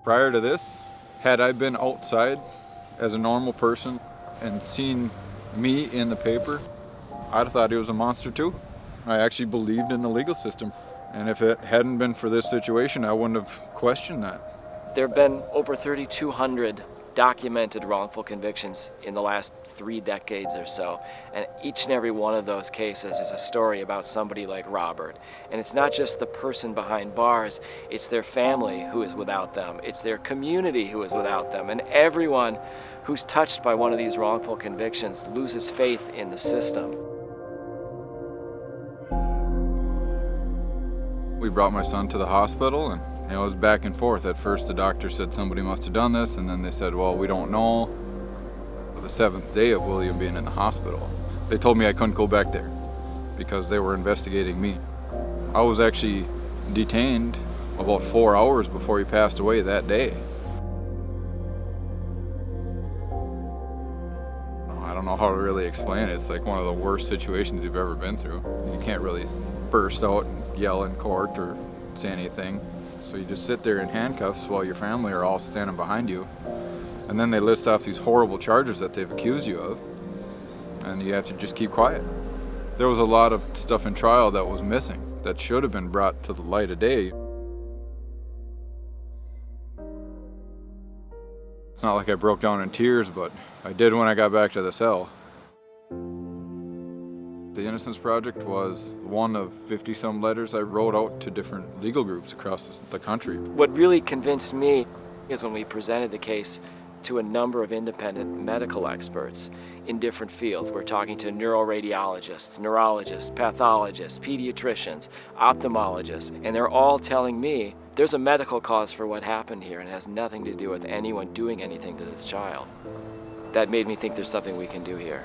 Prior to this, had I been outside as a normal person and seen me in the paper, I'd have thought he was a monster too. I actually believed in the legal system. And if it hadn't been for this situation, I wouldn't have questioned that. There have been over 3,200 documented wrongful convictions in the last 3 decades or so. And each and every one of those cases is a story about somebody like Robert. And it's not just the person behind bars, it's their family who is without them. It's their community who is without them. And everyone who's touched by one of these wrongful convictions loses faith in the system. We brought my son to the hospital, and it was back and forth. At first the doctor said somebody must have done this, and then they said, well, we don't know. The 7th day of William being in the hospital, they told me I couldn't go back there because they were investigating me. I was actually detained about 4 hours before he passed away that day. I don't know how to really explain it. It's like one of the worst situations you've ever been through. You can't really burst out and yell in court or say anything. So you just sit there in handcuffs while your family are all standing behind you. And then they list off these horrible charges that they've accused you of. And you have to just keep quiet. There was a lot of stuff in trial that was missing, that should have been brought to the light of day. It's not like I broke down in tears, but I did when I got back to the cell. The Innocence Project was one of 50-some letters I wrote out to different legal groups across the country. What really convinced me is when we presented the case to a number of independent medical experts in different fields. We're talking to neuroradiologists, neurologists, pathologists, pediatricians, ophthalmologists, and they're all telling me there's a medical cause for what happened here and it has nothing to do with anyone doing anything to this child. That made me think there's something we can do here.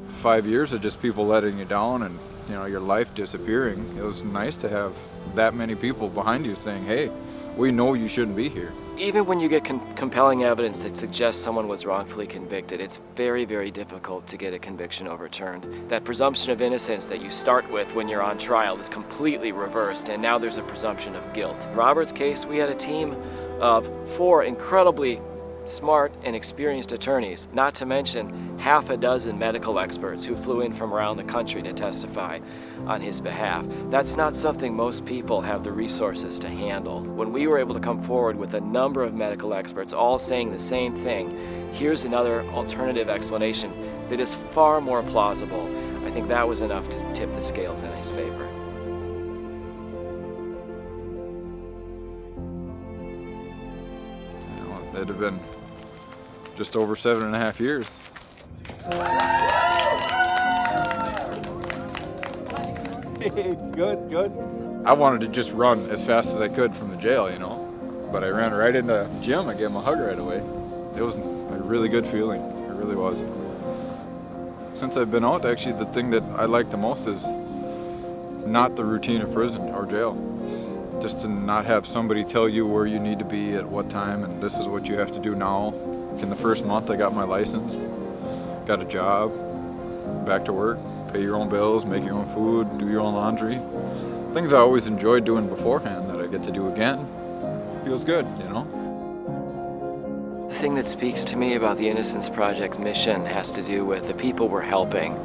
For 5 years of just people letting you down and your life disappearing. It was nice to have that many people behind you saying, hey, we know you shouldn't be here. Even when you get compelling evidence that suggests someone was wrongfully convicted, it's very, very difficult to get a conviction overturned. That presumption of innocence that you start with when you're on trial is completely reversed, and now there's a presumption of guilt. In Robert's case, we had a team of 4 incredibly smart and experienced attorneys, not to mention half a dozen medical experts who flew in from around the country to testify on his behalf. That's not something most people have the resources to handle. When we were able to come forward with a number of medical experts all saying the same thing, here's another alternative explanation that is far more plausible, I think that was enough to tip the scales in his favor. It'd have been just over 7.5 years. Good. I wanted to just run as fast as I could from the jail, but I ran right into the gym. I gave him a hug right away. It was a really good feeling. It really was. Since I've been out, actually, the thing that I like the most is not the routine of prison or jail. Just to not have somebody tell you where you need to be at what time and this is what you have to do now. In the first month I got my license, got a job, back to work, pay your own bills, make your own food, do your own laundry. Things I always enjoyed doing beforehand that I get to do again. Feels good, The thing that speaks to me about the Innocence Project's mission has to do with the people we're helping.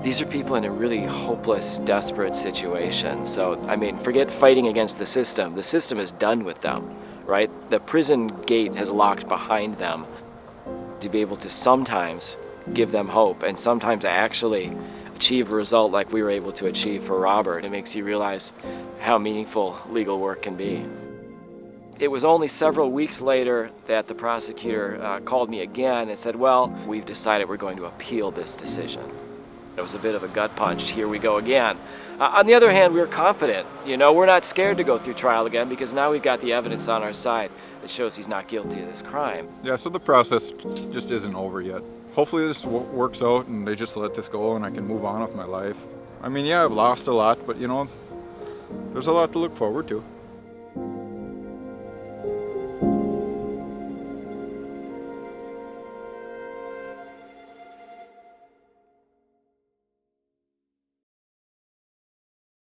These are people in a really hopeless, desperate situation. So, forget fighting against the system. The system is done with them, right? The prison gate has locked behind them. To be able to sometimes give them hope and sometimes actually achieve a result like we were able to achieve for Robert, it makes you realize how meaningful legal work can be. It was only several weeks later that the prosecutor called me again and said, well, we've decided we're going to appeal this decision. It was a bit of a gut punch. Here we go again. On the other hand, we were confident. We're not scared to go through trial again because now we've got the evidence on our side that shows he's not guilty of this crime. Yeah, so the process just isn't over yet. Hopefully this works out and they just let this go and I can move on with my life. I've lost a lot, but there's a lot to look forward to.